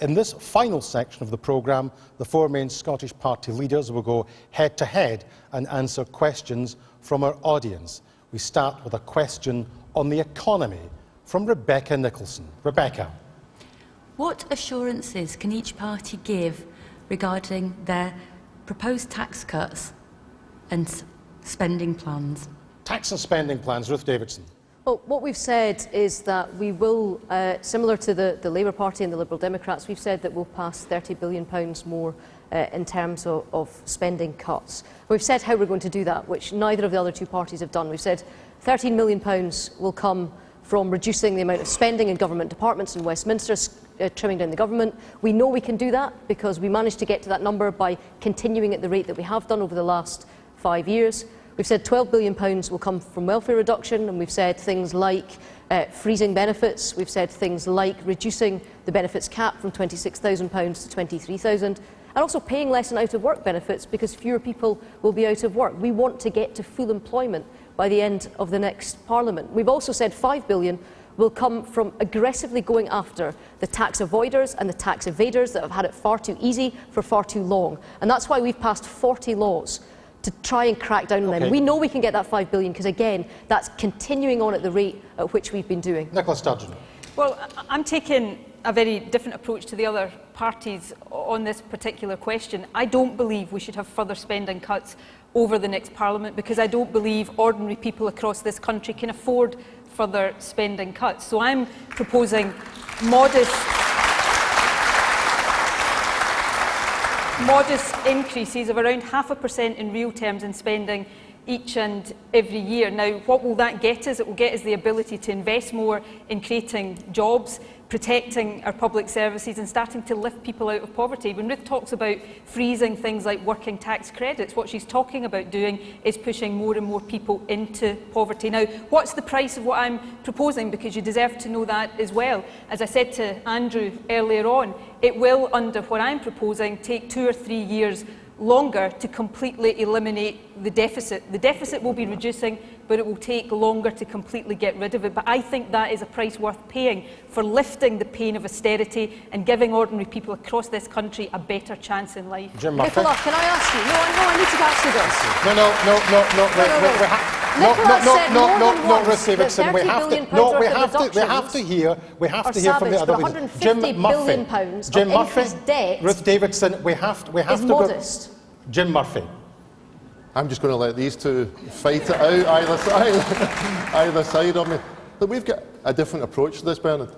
In this final section of the programme, the four main Scottish party leaders will go head-to-head and answer questions from our audience. We start with a question on the economy from Rebecca Nicholson. Rebecca. What assurances can each party give regarding their proposed tax cuts and spending plans? Tax and spending plans. Ruth Davidson. Well, what we've said is that we will, similar to the Labour Party and the Liberal Democrats, we've said that we'll pass £30 billion more in terms of spending cuts. We've said how we're going to do that, which neither of the other two parties have done. We've said £13 million will come from reducing the amount of spending in government departments in Westminster, trimming down the government. We know we can do that because we managed to get to that number by continuing at the rate that we have done over the last 5 years. We've said £12 billion will come from welfare reduction, and we've said things like freezing benefits. We've said things like reducing the benefits cap from £26,000 to £23,000, and also paying less in out-of-work benefits because fewer people will be out of work. We want to get to full employment by the end of the next Parliament. We've also said £5 billion will come from aggressively going after the tax avoiders and the tax evaders that have had it far too easy for far too long. And that's why we've passed 40 laws to try and crack down on them. We know we can get that £5 billion because, again, that's continuing on at the rate at which we've been doing. Nicola Sturgeon. Well, I'm taking a very different approach to the other parties on this particular question. I don't believe we should have further spending cuts over the next Parliament because I don't believe ordinary people across this country can afford further spending cuts. So I'm proposing modest increases of around 0.5% in real terms in spending each and every year. Now, what will that get us? It will get us the ability to invest more in creating jobs, protecting our public services and starting to lift people out of poverty. When Ruth talks about freezing things like working tax credits, what she's talking about doing is pushing more and more people into poverty. Now, what's the price of what I'm proposing? Because you deserve to know that as well. As I said to Andrew earlier on, it will, under what I'm proposing, take 2 or 3 years longer to completely eliminate the deficit. The deficit will be reducing, but it will take longer to completely get rid of it. But I think that is a price worth paying for lifting the pain of austerity and giving ordinary people across this country a better chance in life. Jim Murphy. Nicola, can I ask you? I need to ask you No, Ruth Davidson. We have to hear from the other leaders. Jim Murphy. Ruth Davidson. We have to go. Jim Murphy. I'm just going to let these two fight it out either side of me. But we've got a different approach to this, Bernard.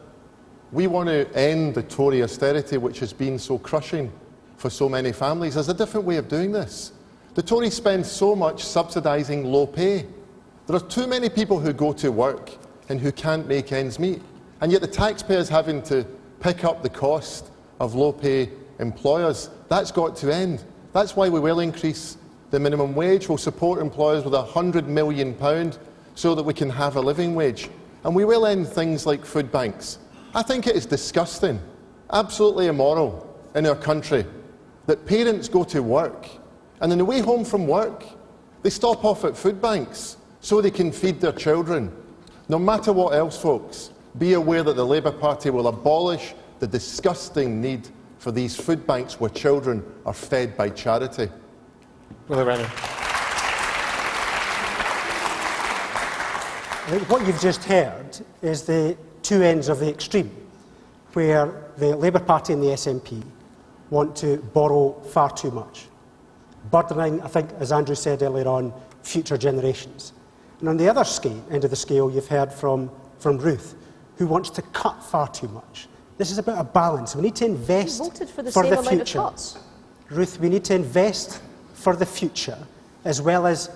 We want to end the Tory austerity which has been so crushing for so many families. There's a different way of doing this. The Tories spend so much subsidising low pay. There are too many people who go to work and who can't make ends meet. And yet the taxpayers having to pick up the cost of low pay employers. That's got to end. That's why we will increase the minimum wage. We'll support employers with £100 million so that we can have a living wage. And we will end things like food banks. I think it is disgusting, absolutely immoral in our country that parents go to work and on the way home from work they stop off at food banks so they can feed their children. No matter what else, folks, be aware that the Labour Party will abolish the disgusting need for these food banks where children are fed by charity. Willie, Rennie. I think what you've just heard is the two ends of the extreme, where the Labour Party and the SNP want to borrow far too much, burdening, I think, as Andrew said earlier on, future generations. And on the other end of the scale, you've heard from Ruth, who wants to cut far too much. This is about a balance. We need to invest for the future. Ruth, we need to invest for the future, as well as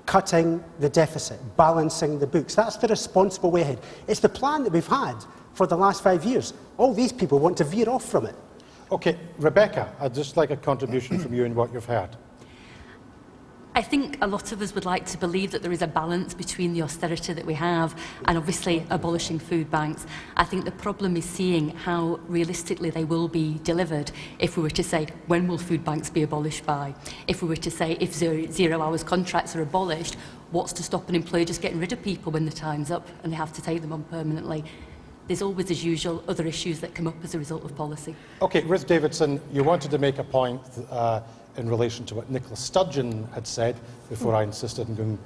cutting the deficit, balancing the books. That's the responsible way ahead. It's the plan that we've had for the last 5 years. All these people want to veer off from it. OK, Rebecca, I'd just like a contribution from you in what you've heard. I think a lot of us would like to believe that there is a balance between the austerity that we have and obviously abolishing food banks. I think the problem is seeing how realistically they will be delivered if we were to say, when will food banks be abolished by? If we were to say, if zero hours contracts are abolished, what's to stop an employer just getting rid of people when the time's up and they have to take them on permanently? there's always, as usual, other issues that come up as a result of policy. Okay, Ruth Davidson, you wanted to make a point in relation to what Nicola Sturgeon had said before I insisted on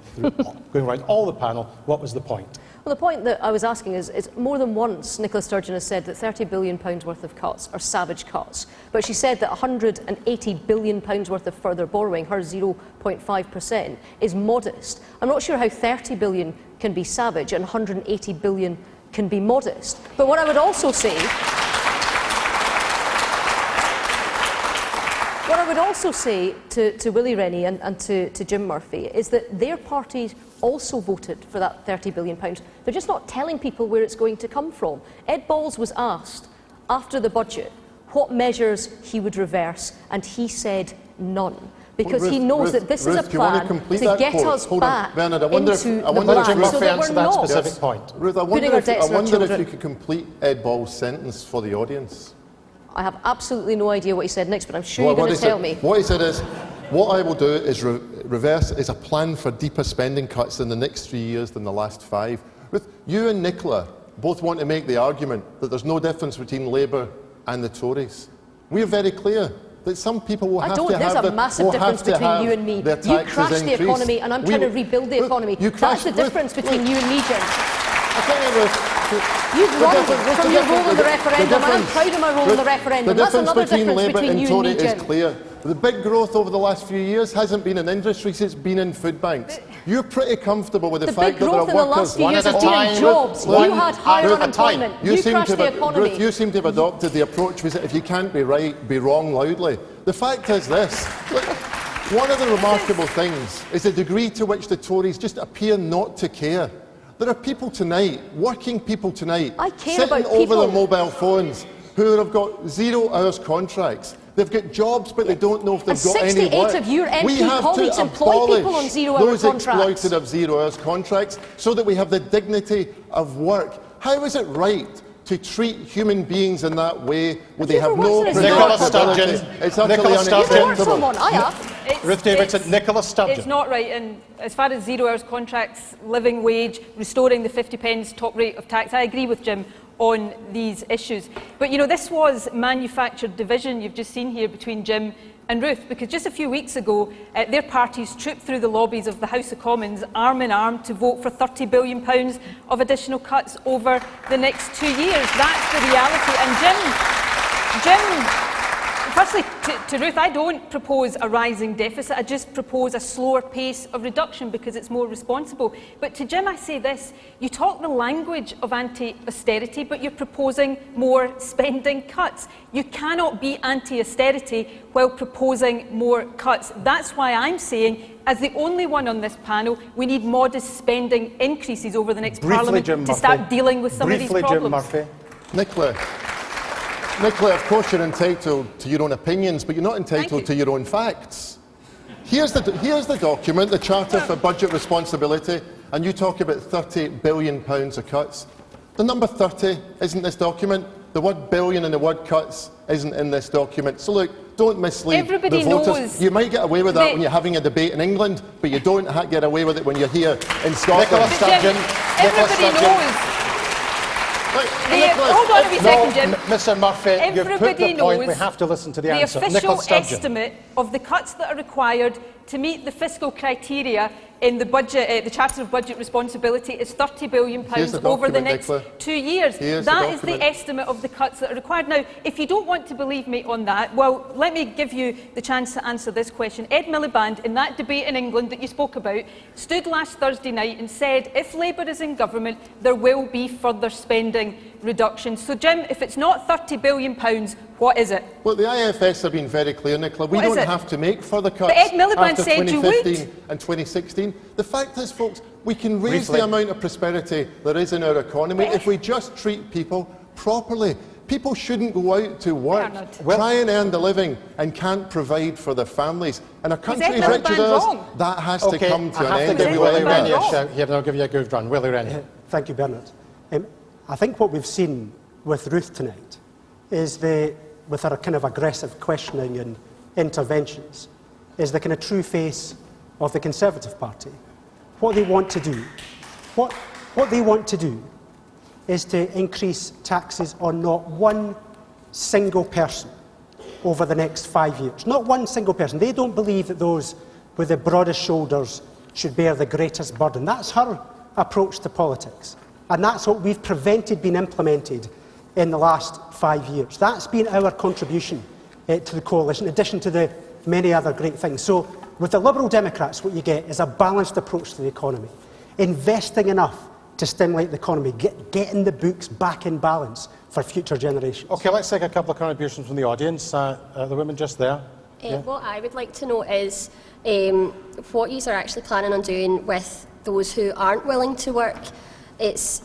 going around all the panel. What was the point? Well, the point that I was asking is more than once Nicola Sturgeon has said that £30 billion worth of cuts are savage cuts. But she said that £180 billion worth of further borrowing, her 0.5%, is modest. I'm not sure how £30 billion can be savage and £180 billion can be modest. But what I would also say... What I would also say to Willie, Rennie and to Jim Murphy is that their parties also voted for that £30 billion. They're just not telling people where it's going to come from. Ed Balls was asked after the budget what measures he would reverse, and he said none. Because he knows that this is a plan to get us back into the black, so that we're not specific point. Ruth, I wonder if you could complete Ed Ball's sentence for the audience. I have absolutely no idea what he said next, but I'm sure you're going to tell me. What he said is, what I will do is reverse is a plan for deeper spending cuts in the next 3 years than the last 5. Ruth, you and Nicola both want to make the argument that there's no difference between Labour and the Tories. We're very clear that some people will have to have there's a massive difference between you and me. You crashed the economy and I'm trying to rebuild the economy. That's the difference between you and me, Jim. You've run from your role in the referendum, and I'm proud of my role in the referendum. That's another difference between you and me, Jim. Is clear. The big growth over the last few years hasn't been in industries, it's been in food banks. You're pretty comfortable with the fact that there are workers... The big growth in the last few years has been in jobs. You had higher unemployment. You crashed the economy. Ruth, you seem to have adopted the approach was that if you can't be right, be wrong loudly. The fact is this. Look, one of the remarkable things is the degree to which the Tories just appear not to care. There are people tonight, working people tonight, sitting over their mobile phones who have got 0 hours contracts. They've got jobs, but they don't know if they've got any work. 68 of your MP colleagues employ people on 0 hour contracts. Those exploited of 0 hours contracts, so that we have the dignity of work. How is it right to treat human beings in that way when they have no predictability? It's utterly unacceptable. I have. Ruth Davidson, Nicola Sturgeon. It's not right, and as far as 0 hours contracts, living wage, restoring the 50p top rate of tax, I agree with Jim on these issues. But you know, this was manufactured division you've just seen here between Jim and Ruth, because just a few weeks ago their parties trooped through the lobbies of the House of Commons arm in arm to vote for £30 billion of additional cuts over the next 2 years. That's the reality. And Jim, firstly, to Ruth, I don't propose a rising deficit. I just propose a slower pace of reduction because it's more responsible. But to Jim, I say this. You talk the language of anti-austerity, but you're proposing more spending cuts. You cannot be anti-austerity while proposing more cuts. That's why I'm saying, as the only one on this panel, we need modest spending increases over the next Parliament to start dealing with some of these problems. Jim Murphy. Nicola, of course you're entitled to your own opinions, but you're not entitled to your own facts. Here's the document, the Charter for Budget Responsibility, and you talk about £30 billion of cuts. The number 30 isn't in this document. The word billion and the word cuts isn't in this document. So look, don't mislead the voters. You might get away with that when you're having a debate in England, but you don't get away with it when you're here in Scotland. Nicola Sturgeon. Everybody knows. Hold on a second, Jim. Mr Murphy, you've put the point. We have to listen to the answer. The official estimate of the cuts that are required to meet the fiscal criteria in the budget, the Charter of Budget Responsibility, is £30 billion over the next 2 years. That is the estimate of the cuts that are required. Now, if you don't want to believe me on that, well, let me give you the chance to answer this question. Ed Miliband, in that debate in England that you spoke about, stood last Thursday night and said, if Labour is in government, there will be further spending reductions. So, Jim, if it's not £30 billion, what is it? Well, the IFS have been very clear, Nicola. We don't have to make further cuts but Ed Miliband after said 2015 and 2016. The fact is, folks, we can raise the amount of prosperity there is in our economy if we just treat people properly. People shouldn't go out to work, try and earn the living, and can't provide for their families. In a country as rich as ours, that has to come to an end. I have to give Willie Rennie a shout here, and I'll give you a good run. Willie Rennie. Thank you, Bernard. I think what we've seen with Ruth tonight is with her kind of aggressive questioning and interventions, is the kind of true face of the Conservative Party. What they want to do, what they want to do is to increase taxes on not one single person over the next 5 years. Not one single person. They don't believe that those with the broadest shoulders should bear the greatest burden. That's her approach to politics. And that's what we've prevented being implemented in the last 5 years. That's been our contribution to the coalition, in addition to the many other great things. So with the Liberal Democrats, what you get is a balanced approach to the economy, investing enough to stimulate the economy, getting the books back in balance for future generations. OK, let's take a couple of contributions from the audience. The woman just there. What I would like to know is what you are actually planning on doing with those who aren't willing to work. It's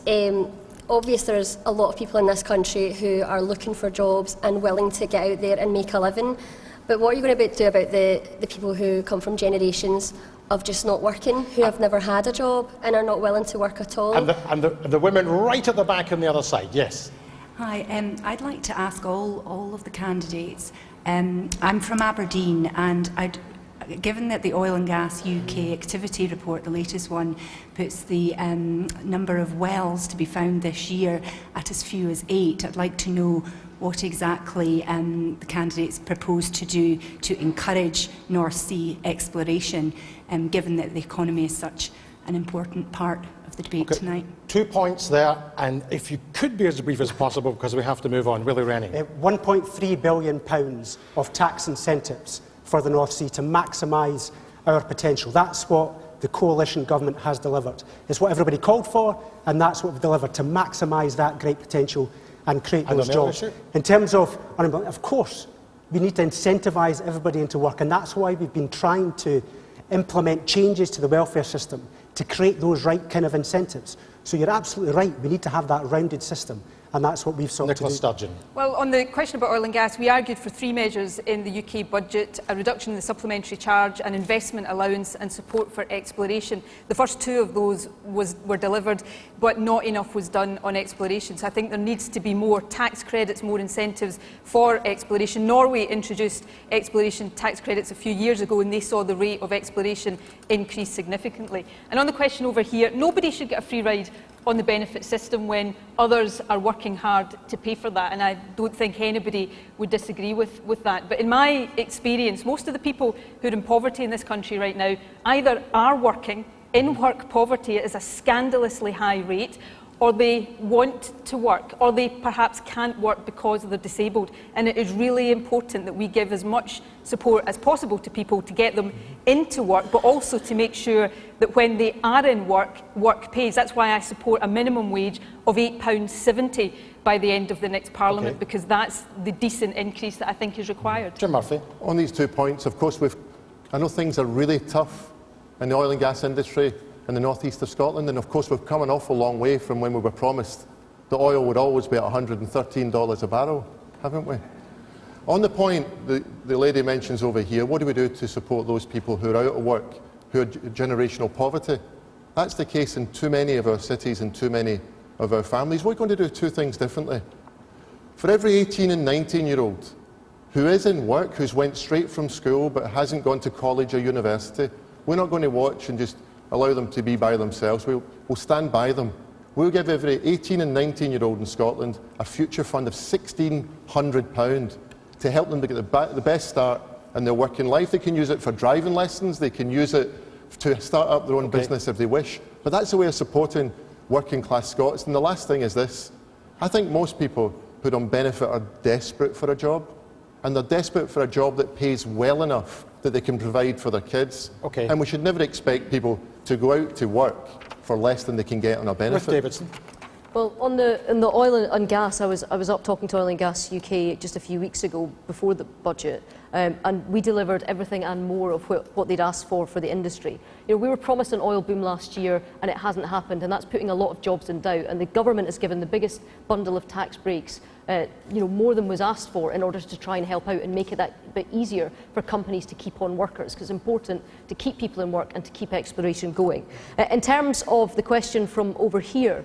obvious there's a lot of people in this country who are looking for jobs and willing to get out there and make a living. But what are you going to do about the people who come from generations of just not working, who have never had a job and are not willing to work at all? And the women right at the back on the other side, yes. Hi, I'd like to ask all of the candidates. I'm from Aberdeen, and given that the Oil and Gas UK Activity Report, the latest one, puts the number of wells to be found this year at as few as 8, I'd like to know what exactly the candidates propose to do to encourage North Sea exploration, given that the economy is such an important part of the debate tonight. 2 points there, and if you could be as brief as possible, because we have to move on. Willie, Rennie. £1.3 billion of tax incentives for the North Sea to maximise our potential. That's what the coalition government has delivered. It's what everybody called for, and that's what we've delivered, to maximise that great potential and create those jobs. In terms of unemployment, of course, we need to incentivise everybody into work, and that's why we've been trying to implement changes to the welfare system to create those right kind of incentives. So you're absolutely right, we need to have that rounded system, and that's what we've sought to do. Nicola Sturgeon. Well, on the question about oil and gas, we argued for 3 measures in the UK budget: a reduction in the supplementary charge, an investment allowance and support for exploration. The first 2 of those were delivered, but not enough was done on exploration. So I think there needs to be more tax credits, more incentives for exploration. Norway introduced exploration tax credits a few years ago, and they saw the rate of exploration increase significantly. And on the question over here, nobody should get a free ride on the benefit system when others are working hard to pay for that, and I don't think anybody would disagree with that. But in my experience, most of the people who are in poverty in this country right now either are working. In-work poverty is a scandalously high rate, or they want to work, or they perhaps can't work because they're disabled. And it is really important that we give as much support as possible to people to get them into work, but also to make sure that when they are in work, work pays. That's why I support a minimum wage of £8.70 by the end of the next Parliament, because that's the decent increase that I think is required. Jim Murphy. On these 2 points, of course, I know things are really tough in the oil and gas industry in the northeast of Scotland, and of course we've come an awful long way from when we were promised that oil would always be at $113 a barrel, haven't we? On the point the lady mentions over here, what do we do to support those people who are out of work, who are generational poverty? That's the case in too many of our cities and too many of our families. We're going to do 2 things differently. For every 18 and 19-year-old who is in work, who's went straight from school but hasn't gone to college or university, we're not going to watch and just allow them to be by themselves. We'll stand by them. We'll give every 18 and 19-year-old in Scotland a future fund of £1,600 to help them to get the best start in their working life. They can use it for driving lessons. They can use it to start up their own business if they wish. But that's a way of supporting working-class Scots. And the last thing is this. I think most people who are on benefit are desperate for a job. And they're desperate for a job that pays well enough that they can provide for their kids. And we should never expect people to go out to work for less than they can get on a benefit. Ruth Davidson. Well, in the oil and gas, I was up talking to Oil and Gas UK just a few weeks ago before the budget, and we delivered everything and more of what they'd asked for the industry. You know, we were promised an oil boom last year, and it hasn't happened, and that's putting a lot of jobs in doubt. And the government has given the biggest bundle of tax breaks, more than was asked for, in order to try and help out and make it that bit easier for companies to keep on workers, because it's important to keep people in work and to keep exploration going. In terms of the question from over here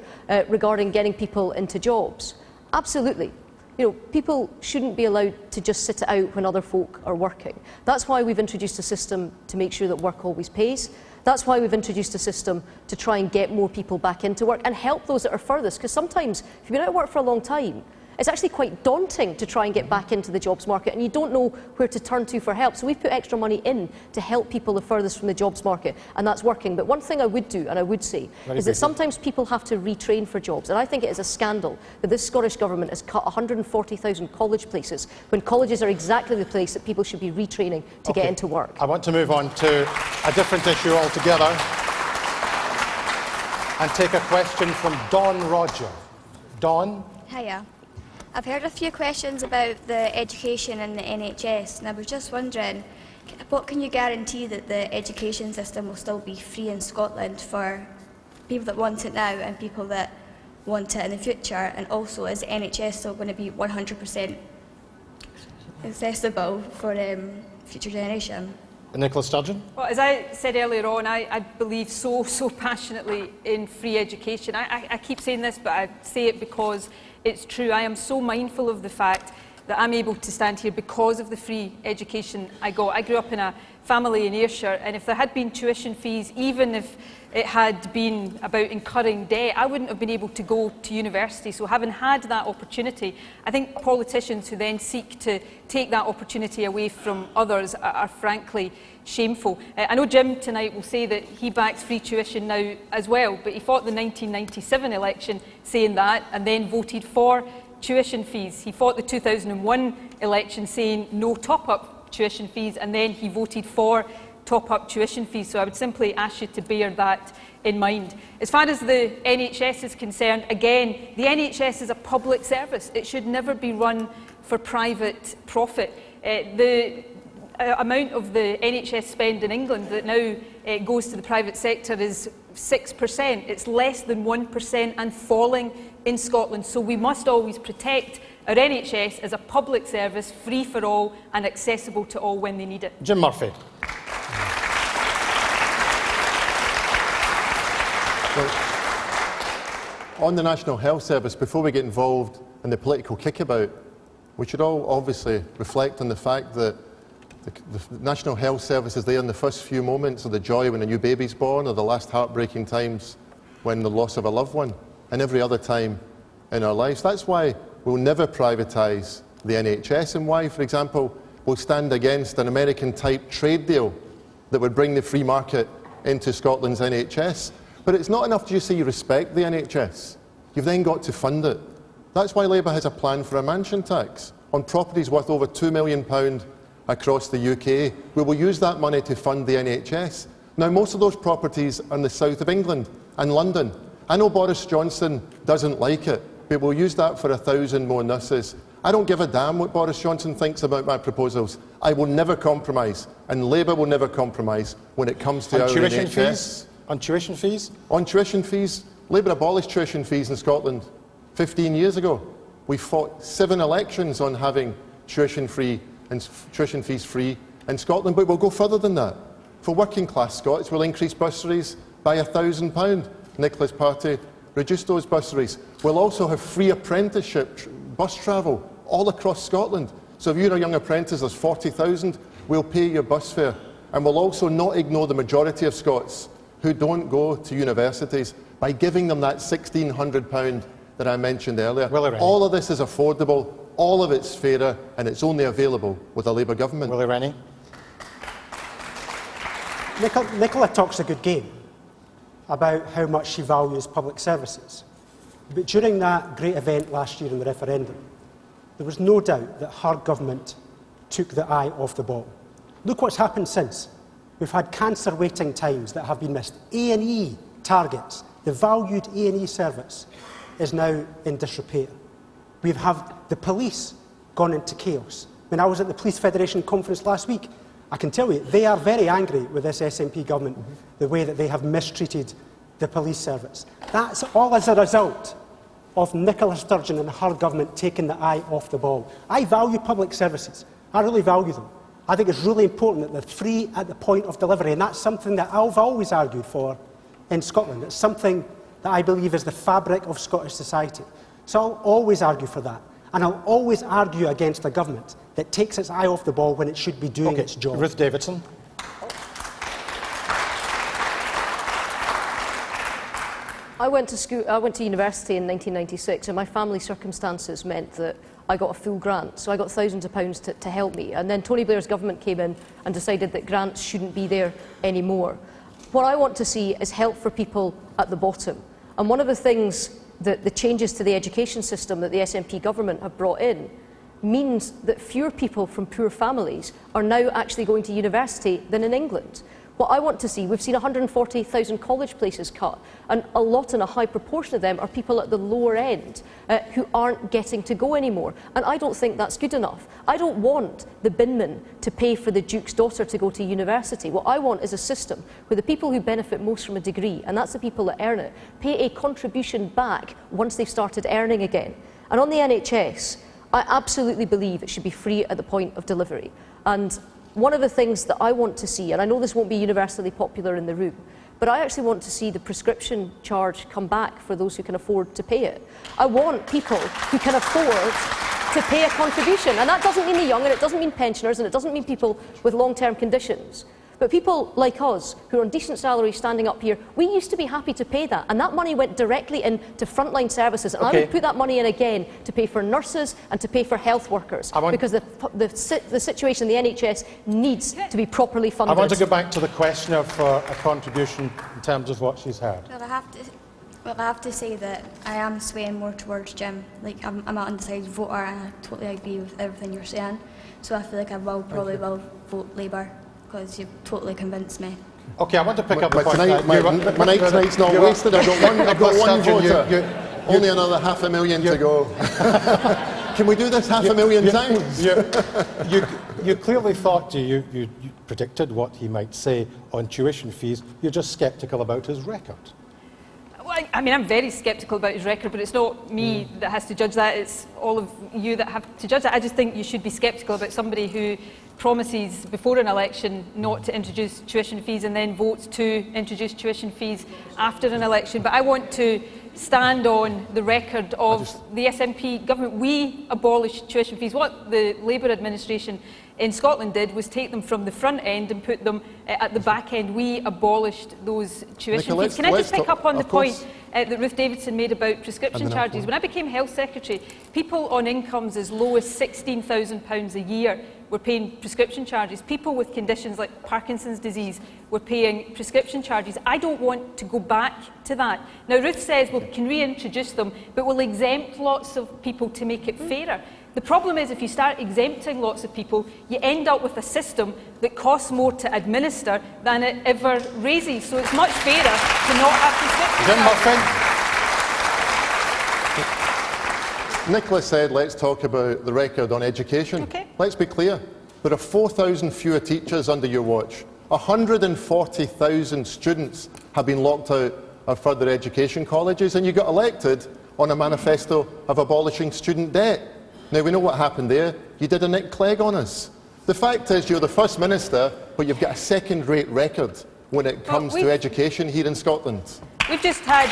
regarding getting people into jobs, absolutely. You know, people shouldn't be allowed to just sit it out when other folk are working. That's why we've introduced a system to make sure that work always pays. That's why we've introduced a system to try and get more people back into work and help those that are furthest. Because sometimes, if you've been out of work for a long time, it's actually quite daunting to try and get back into the jobs market, and you don't know where to turn to for help. So we've put extra money in to help people the furthest from the jobs market, and that's working. But one thing I would do, and I would say, is that sometimes people have to retrain for jobs. And I think it is a scandal that this Scottish Government has cut 140,000 college places, when colleges are exactly the place that people should be retraining to get into work. I want to move on to a different issue altogether and take a question from Dawn Roger. Dawn? Hiya. I've heard a few questions about the education in the NHS, and I was just wondering, what can you guarantee that the education system will still be free in Scotland for people that want it now and people that want it in the future? And also, is the NHS still going to be 100% accessible for future generation? Nicola Sturgeon? Well, as I said earlier on, I believe so passionately in free education. I keep saying this, but I say it because it's true. I am so mindful of the fact that I'm able to stand here because of the free education I got. I grew up in a family in Ayrshire, and if there had been tuition fees, even if it had been about incurring debt, I wouldn't have been able to go to university. So having had that opportunity, I think politicians who then seek to take that opportunity away from others are frankly shameful. I know Jim tonight will say that he backs free tuition now as well, but he fought the 1997 election saying that and then voted for tuition fees. He fought the 2001 election saying no top-up tuition fees, and then he voted for top-up tuition fees. So I would simply ask you to bear that in mind. As far as the NHS is concerned, again, the NHS is a public service. It should never be run for private profit. The amount of the NHS spend in England that now goes to the private sector is 6%. It's less than 1% and falling in Scotland. So we must always protect our NHS as a public service, free for all and accessible to all when they need it. Jim Murphy. Well, on the National Health Service, before we get involved in the political kickabout, we should all obviously reflect on the fact that the National Health Service is there in the first few moments of the joy when a new baby's born, or the last heartbreaking times when the loss of a loved one, and every other time in our lives. That's why we'll never privatise the NHS, and why, for example, we'll stand against an American-type trade deal that would bring the free market into Scotland's NHS. But it's not enough to just say you respect the NHS. You've then got to fund it. That's why Labour has a plan for a mansion tax on properties worth over £2 million across the UK. We will use that money to fund the NHS. Now, most of those properties are in the south of England and London. I know Boris Johnson doesn't like it, but we'll use that for 1,000 more nurses. I don't give a damn what Boris Johnson thinks about my proposals. I will never compromise, and Labour will never compromise when it comes to our tuition NHS. fees? On tuition fees? On tuition fees, Labour abolished tuition fees in Scotland 15 years ago. We fought 7 elections on having tuition fees free in Scotland, but we'll go further than that. For working class Scots, we'll increase bursaries by £1,000. Nicola's party reduced those bursaries. We'll also have free apprenticeship bus travel all across Scotland. So if you're a young apprentice, there's 40,000, we'll pay your bus fare. And we'll also not ignore the majority of Scots who don't go to universities by giving them that £1,600 that I mentioned earlier. Willie, all of this is affordable, all of it's fairer, and it's only available with a Labour government. Willie Rennie. Nicola talks a good game about how much she values public services. But during that great event last year in the referendum, there was no doubt that her government took the eye off the ball. Look what's happened since. We've had cancer waiting times that have been missed. A&E targets, the valued A&E service, is now in disrepair. We have the police gone into chaos. When I was at the Police Federation conference last week, I can tell you, they are very angry with this SNP government, the way that they have mistreated the police service. That's all as a result of Nicola Sturgeon and her government taking the eye off the ball. I value public services. I really value them. I think it's really important that they're free at the point of delivery, and that's something that I've always argued for in Scotland. It's something that I believe is the fabric of Scottish society. So I'll always argue for that. And I'll always argue against a government that takes its eye off the ball when it should be doing its job. Ruth Davidson. I went to university in 1996, and my family circumstances meant that I got a full grant, so I got thousands of pounds to help me. And then Tony Blair's government came in and decided that grants shouldn't be there anymore. What I want to see is help for people at the bottom. And one of the things that the changes to the education system that the SNP government have brought in means that fewer people from poor families are now actually going to university than in England. What I want to see, we've seen 140,000 college places cut, and a lot and a high proportion of them are people at the lower end who aren't getting to go anymore. And I don't think that's good enough. I don't want the binman to pay for the Duke's daughter to go to university. What I want is a system where the people who benefit most from a degree, and that's the people that earn it, pay a contribution back once they've started earning again. And on the NHS, I absolutely believe it should be free at the point of delivery. And one of the things that I want to see, and I know this won't be universally popular in the room, but I actually want to see the prescription charge come back for those who can afford to pay it. I want people who can afford to pay a contribution. And that doesn't mean the young, and it doesn't mean pensioners, and it doesn't mean people with long-term conditions. But people like us, who are on decent salaries standing up here, we used to be happy to pay that. And that money went directly into frontline services. And I would put that money in again to pay for nurses and to pay for health workers. Because the situation in the NHS needs to be properly funded. I want to go back to the questioner for a contribution in terms of what she's heard. Well, I have to say that I am swaying more towards Jim. Like, I'm an undecided voter, and I totally agree with everything you're saying. So I feel like I probably will vote Labour, because you've totally convinced me. Okay, I want to pick up the point. My night tonight's not wasted. I've got one voter. Only another 500,000 to go. Can we do this 500,000 times? You clearly thought you predicted what he might say on tuition fees. You're just sceptical about his record. Well, I mean, I'm very sceptical about his record, but it's not me that has to judge that. It's all of you that have to judge that. I just think you should be sceptical about somebody who promises before an election not to introduce tuition fees and then votes to introduce tuition fees after an election. But I want to stand on the record of the SNP government. We abolished tuition fees. What the Labour administration in Scotland did was take them from the front end and put them at the back end. We abolished those tuition fees. Can I just pick up on the point that Ruth Davidson made about prescription charges? When I became Health Secretary, people on incomes as low as £16,000 a year were paying prescription charges. People with conditions like Parkinson's disease were paying prescription charges. I don't want to go back to that. Now, Ruth says we can reintroduce them, but we'll exempt lots of people to make it fairer. The problem is, if you start exempting lots of people, you end up with a system that costs more to administer than it ever raises. So it's much fairer to not have prescription charges. Nicola said, let's talk about the record on education. Okay. Let's be clear. There are 4,000 fewer teachers under your watch. 140,000 students have been locked out of further education colleges, and you got elected on a manifesto of abolishing student debt. Now, we know what happened there. You did a Nick Clegg on us. The fact is, you're the First Minister, but you've got a second-rate record when it comes to education here in Scotland. We've just had...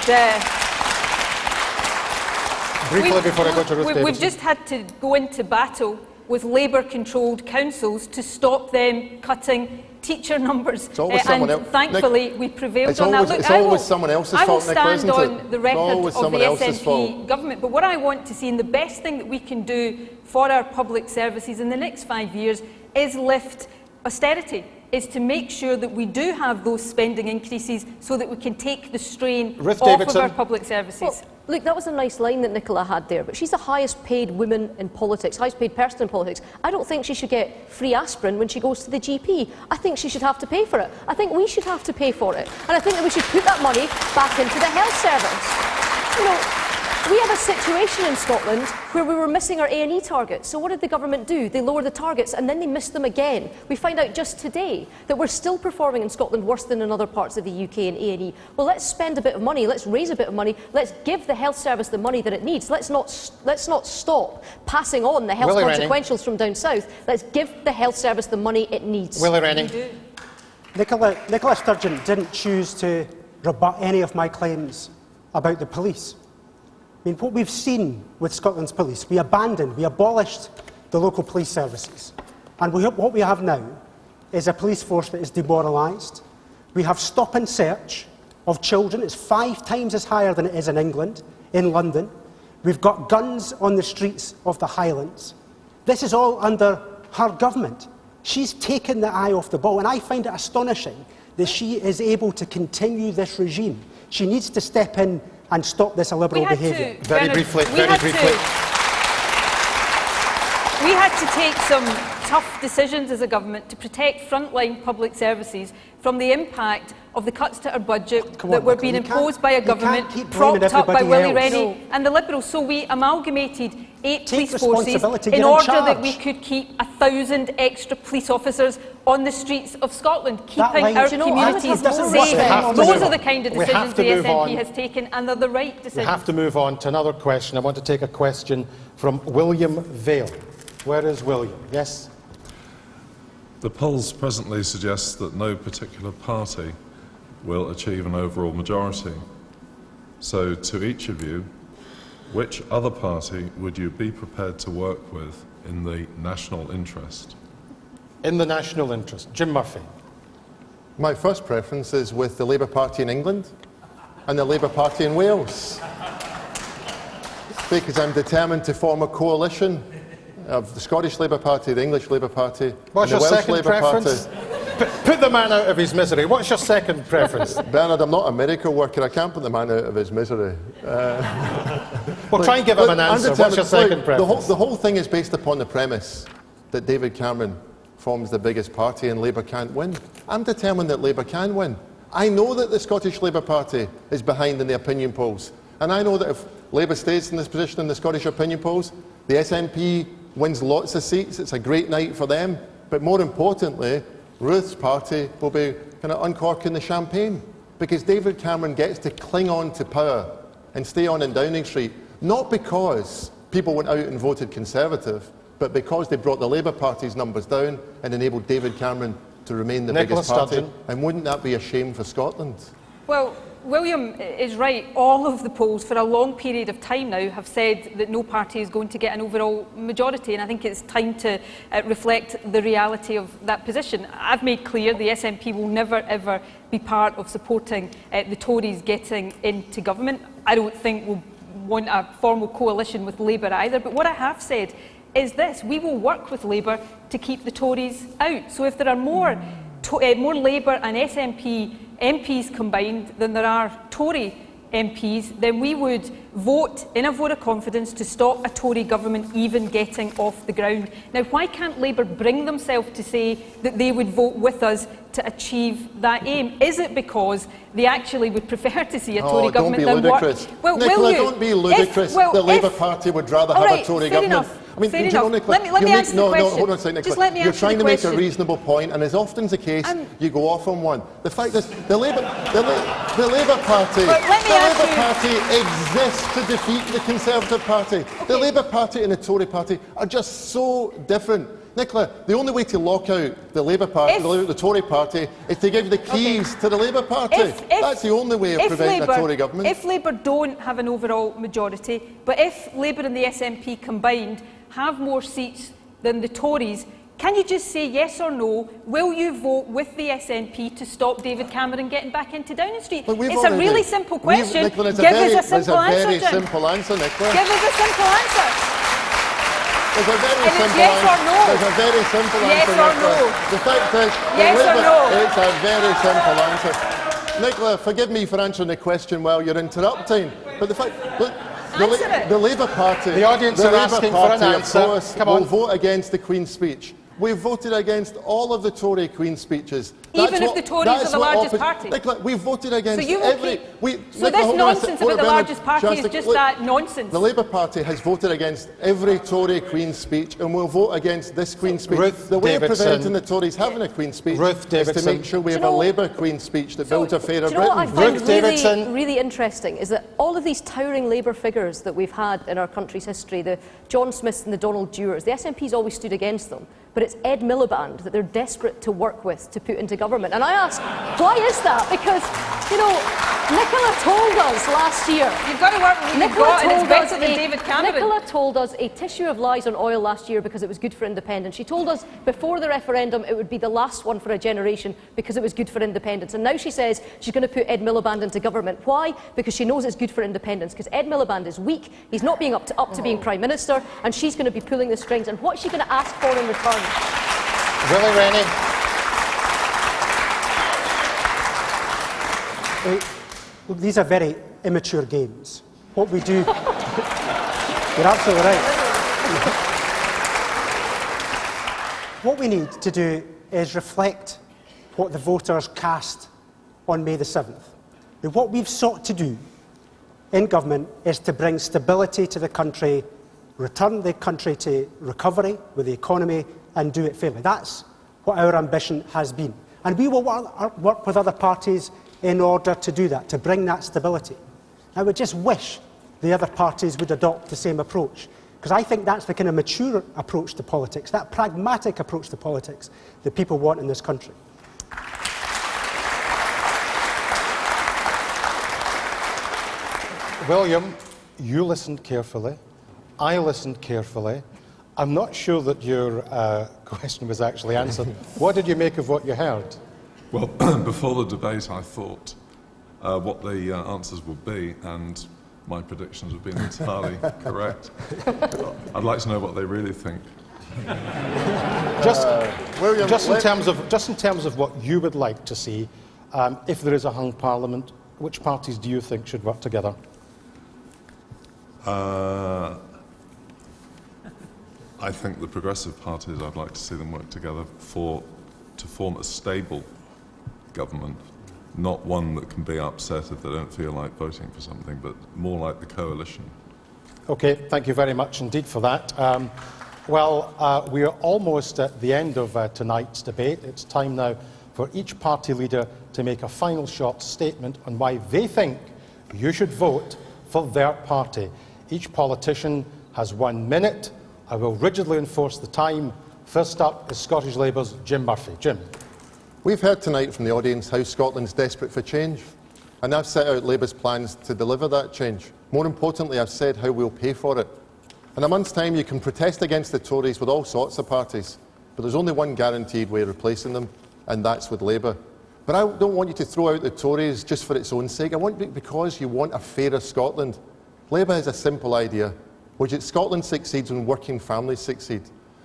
Briefly before I go to Ruth Davidson. We've just had to go into battle with Labour-controlled councils to stop them cutting teacher numbers. It's always someone else. Thankfully, we prevailed on that. Look, it's always someone else's fault, Nicola, isn't it? I will stand on the record of the SNP fault. government. But what I want to see, and the best thing that we can do for our public services in the next 5 years, is lift austerity, is to make sure that we do have those spending increases so that we can take the strain off of our public services. Well, look, that was a nice line that Nicola had there, but she's the highest paid woman in politics, highest paid person in politics. I don't think she should get free aspirin when she goes to the GP. I think she should have to pay for it. I think we should have to pay for it. And I think that we should put that money back into the health service. You know, we have a situation in Scotland where we were missing our A&E targets. So what did the government do? They lowered the targets and then they missed them again. We find out just today that we're still performing in Scotland worse than in other parts of the UK in A&E. Well, let's spend a bit of money, let's raise a bit of money, let's give the health service the money that it needs. Let's not stop passing on the health consequentials from down south. Let's give the health service the money it needs. Willie, Rennie. Nicola Sturgeon didn't choose to rebut any of my claims about the police. I mean, what we've seen with Scotland's police, we abolished the local police services. And what we have now is a police force that is demoralised. We have stop and search of children. It's 5 times as higher than it is in England, in London. We've got guns on the streets of the Highlands. This is all under her government. She's taken the eye off the ball, and I find it astonishing that she is able to continue this regime. She needs to step in and stop this illiberal behaviour. Very briefly. We had to take some tough decisions as a government to protect frontline public services from the impact of the cuts to our budget that were being imposed by a government propped up by Willie, Rennie and the Liberals. So we amalgamated 8 police forces in order that we could keep 1,000 extra police officers on the streets of Scotland, keeping our communities safe. Those are the kind of decisions the SNP has taken, and they're the right decisions. We have to move on to another question. I want to take a question from William Vale. Where is William? Yes? The polls presently suggest that no particular party will achieve an overall majority. So, to each of you, which other party would you be prepared to work with in the national interest? In the national interest. Jim Murphy. My first preference is with the Labour Party in England and the Labour Party in Wales, because I'm determined to form a coalition of the Scottish Labour Party, the English Labour Party, What's and the your Welsh second Labour preference? Party. Put the man out of his misery. What's your second preference? Bernard, I'm not a miracle worker. I can't put the man out of his misery. Well, try and give him an answer. What's your second preference? The whole thing is based upon the premise that David Cameron forms the biggest party and Labour can't win. I'm determined that Labour can win. I know that the Scottish Labour Party is behind in the opinion polls. And I know that if Labour stays in this position in the Scottish opinion polls, the SNP wins lots of seats. It's a great night for them. But more importantly, Ruth's party will be kind of uncorking the champagne, because David Cameron gets to cling on to power and stay on in Downing Street, not because people went out and voted Conservative, but because they brought the Labour Party's numbers down and enabled David Cameron to remain the Nicola biggest party. Sturgeon. And wouldn't that be a shame for Scotland? Well, William is right. All of the polls for a long period of time now have said that no party is going to get an overall majority, and I think it's time to reflect the reality of that position. I've made clear the SNP will never ever be part of supporting the Tories getting into government. I don't think we'll want a formal coalition with Labour either, but what I have said is this: we will work with Labour to keep the Tories out. So if there are more Labour and SNP MPs combined than there are Tory MPs, then we would vote in a vote of confidence to stop a Tory government even getting off the ground. Now, why can't Labour bring themselves to say that they would vote with us to achieve that aim? Is it because they actually would prefer to see a Tory government than work? Well, Nicola, don't be ludicrous. The Labour Party would rather have a Tory government. Enough. I mean, Fair Nicola, let me answer the question. hold on a second, Nicola. Just let me You're answer trying the to make a question. reasonable point, and as often is the case, you go off on one. The fact is, the Labour Party exists to defeat the Conservative Party. Okay. The Labour Party and the Tory Party are just so different. Nicola, the only way to lock out the Labour Party, the Tory Party, is to give the keys to the Labour Party. That's the only way of preventing a Tory government. If Labour don't have an overall majority, but if Labour and the SNP combined have more seats than the Tories, can you just say yes or no? Will you vote with the SNP to stop David Cameron getting back into Downing Street? It's a really simple question. Nicola, Give us a simple answer, It's a very simple answer, Nicola. Give us a simple answer. There's a very And simple it's yes or no. There's a very simple Yes answer. or Nicola. no. The fact is, Yes or Labour, no. it's a very simple answer. Nicola, forgive me for answering the question while you're interrupting, but the fact, look, the Labour Party, The audience are asking for an answer. of course, Come on. will vote against the Queen's speech. We've voted against all of the Tory Queen's speeches. Even if the Tories are the largest party? Nicola, we've voted against So you will every... So this nonsense about the largest party is just that nonsense. The Labour Party has voted against every Tory Queen's speech and will vote against this Queen's speech. The way of preventing the Tories having a Queen's speech is to make sure we have a Labour Queen's speech that builds a fairer Do you know what I Britain. find really interesting is that all of these towering Labour figures that we've had in our country's history, the John Smiths and the Donald Dewar's, the SNP's always stood against them. but it's Ed Miliband that they're desperate to work with to put into government. And I ask, why is that? Because, you know, Nicola told us last year... You've got to work with what you've got, and it's better than David Cameron. Nicola told us a tissue of lies on oil last year because it was good for independence. She told us before the referendum it would be the last one for a generation because it was good for independence. And now she says she's going to put Ed Miliband into government. Why? Because she knows it's good for independence. Because Ed Miliband is weak, he's not being up to being Prime Minister, and she's going to be pulling the strings. And what's she going to ask for in return? Willie, Rennie. Look, these are very immature games. What we do... You're absolutely right. What we need to do is reflect what the voters cast on May the 7th. Now, what we've sought to do in government is to bring stability to the country, return the country to recovery with the economy, and do it fairly. That's what our ambition has been. And we will work with other parties in order to do that, to bring that stability. I would just wish the other parties would adopt the same approach, because I think that's the kind of mature approach to politics, that pragmatic approach to politics that people want in this country. William, you listened carefully. I listened carefully. I'm not sure that your question was actually answered. What did you make of what you heard? Well, before the debate, I thought what the answers would be, and my predictions have been entirely correct. I'd like to know what they really think. William, just in terms of what you would like to see, if there is a hung parliament, which parties do you think should work together? I think the progressive parties, I'd like to see them work together to form a stable government, not one that can be upset if they don't feel like voting for something, but more like the coalition. Okay, thank you very much indeed for that. We are almost at the end of tonight's debate. It's time now for each party leader to make a final short statement on why they think you should vote for their party. Each politician has 1 minute. I will rigidly enforce the time. First up is Scottish Labour's Jim Murphy. Jim. We've heard tonight from the audience how Scotland's desperate for change, and I've set out Labour's plans to deliver that change. More importantly, I've said how we'll pay for it. In a month's time, you can protest against the Tories with all sorts of parties, but there's only one guaranteed way of replacing them, and that's with Labour. But I don't want you to throw out the Tories just for its own sake. I want it because you want a fairer Scotland. Labour has a simple idea, which is Scotland succeeds when working families succeed.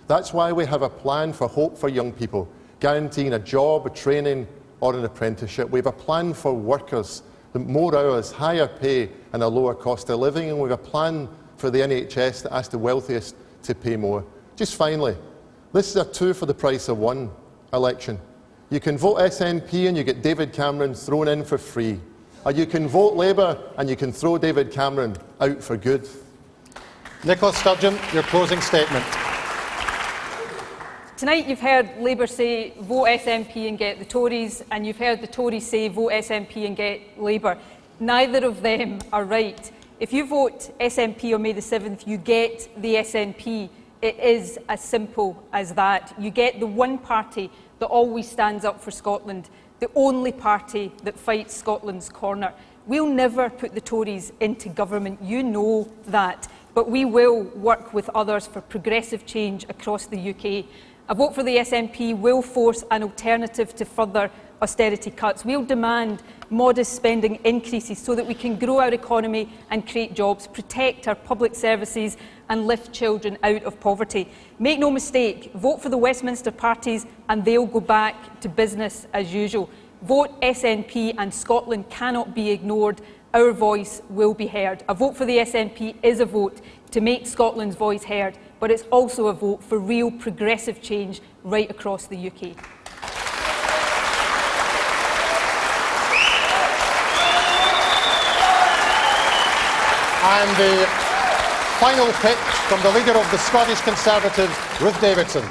That's why we have a plan for hope for young people, guaranteeing a job, a training or an apprenticeship. We have a plan for workers, more hours, higher pay and a lower cost of living, and we have a plan for the NHS that asks the wealthiest to pay more. Just finally, this is a 2 for the price of 1 election. You can vote SNP and you get David Cameron thrown in for free. Or you can vote Labour and you can throw David Cameron out for good. Nicola Sturgeon, your closing statement. Tonight you've heard Labour say vote SNP and get the Tories, and you've heard the Tories say vote SNP and get Labour. Neither of them are right. If you vote SNP on May the 7th, you get the SNP. It is as simple as that. You get the one party that always stands up for Scotland, the only party that fights Scotland's corner. We'll never put the Tories into government, you know that, but we will work with others for progressive change across the UK. A vote for the SNP will force an alternative to further austerity cuts. We'll demand modest spending increases so that we can grow our economy and create jobs, protect our public services and lift children out of poverty. Make no mistake, vote for the Westminster parties and they'll go back to business as usual. Vote SNP and Scotland cannot be ignored. Our voice will be heard. A vote for the SNP is a vote to make Scotland's voice heard, but it's also a vote for real progressive change right across the UK. And the final pitch from the leader of the Scottish Conservatives, Ruth Davidson.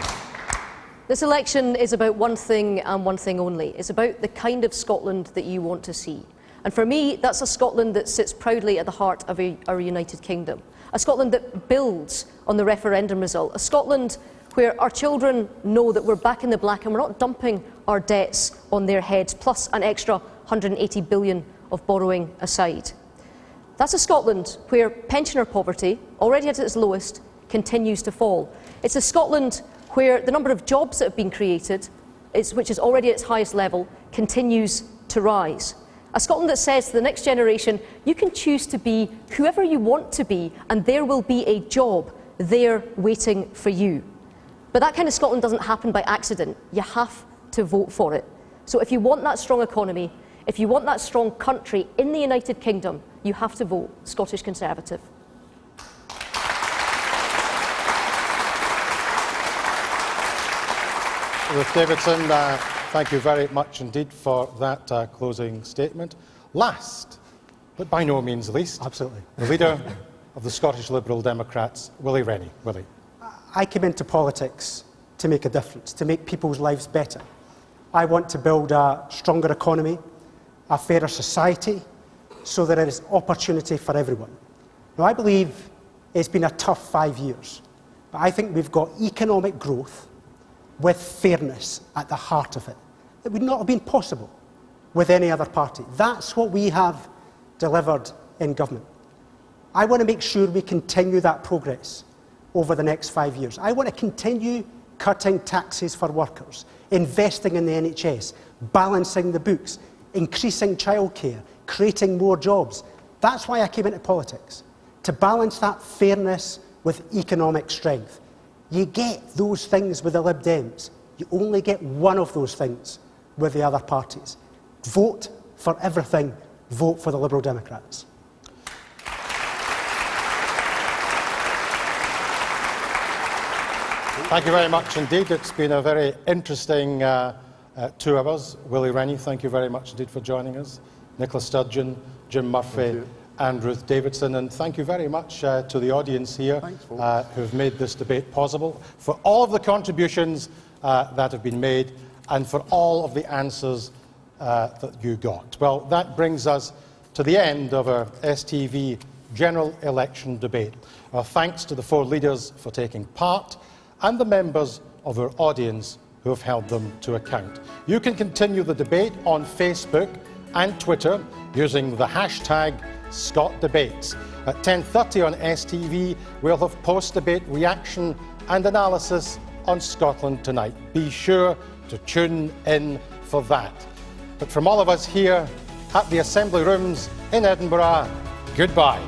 This election is about one thing and one thing only. It's about the kind of Scotland that you want to see. And for me, that's a Scotland that sits proudly at the heart of our united kingdom. A Scotland that builds on the referendum result. A Scotland where our children know that we're back in the black and we're not dumping our debts on their heads, plus an extra 180 billion of borrowing aside. That's a Scotland where pensioner poverty, already at its lowest, continues to fall. It's a Scotland where the number of jobs that have been created, which is already at its highest level, continues to rise. A Scotland that says to the next generation, you can choose to be whoever you want to be, and there will be a job there waiting for you. But that kind of Scotland doesn't happen by accident. You have to vote for it. So if you want that strong economy, if you want that strong country in the United Kingdom, you have to vote Scottish Conservative. Ruth Davidson, thank you very much indeed for that closing statement. Last, but by no means least, Absolutely. the leader of the Scottish Liberal Democrats, Willie Rennie. Willie. I came into politics to make a difference, to make people's lives better. I want to build a stronger economy, a fairer society, so there is opportunity for everyone. Now, I believe it's been a tough 5 years, but I think we've got economic growth with fairness at the heart of it. It would not have been possible with any other party. That's what we have delivered in government. I want to make sure we continue that progress over the next 5 years. I want to continue cutting taxes for workers, investing in the NHS, balancing the books, increasing childcare, creating more jobs. That's why I came into politics, to balance that fairness with economic strength. You get those things with the Lib Dems. You only get one of those things with the other parties. Vote for everything. Vote for the Liberal Democrats. Thank you very much indeed. It's been a very interesting 2 hours. Willie Rennie, thank you very much indeed for joining us. Nicola Sturgeon, Jim Murphy and Ruth Davidson. And thank you very much to the audience here who've made this debate possible, for all of the contributions that have been made and for all of the answers that you got. Well, that brings us to the end of our STV general election debate. Our thanks to the 4 leaders for taking part and the members of our audience who have held them to account. You can continue the debate on Facebook and Twitter using the hashtag #ScotDebates. At 10:30 on STV, we'll have post-debate reaction and analysis on Scotland Tonight. Be sure to tune in for that. But from all of us here at the Assembly Rooms in Edinburgh, goodbye.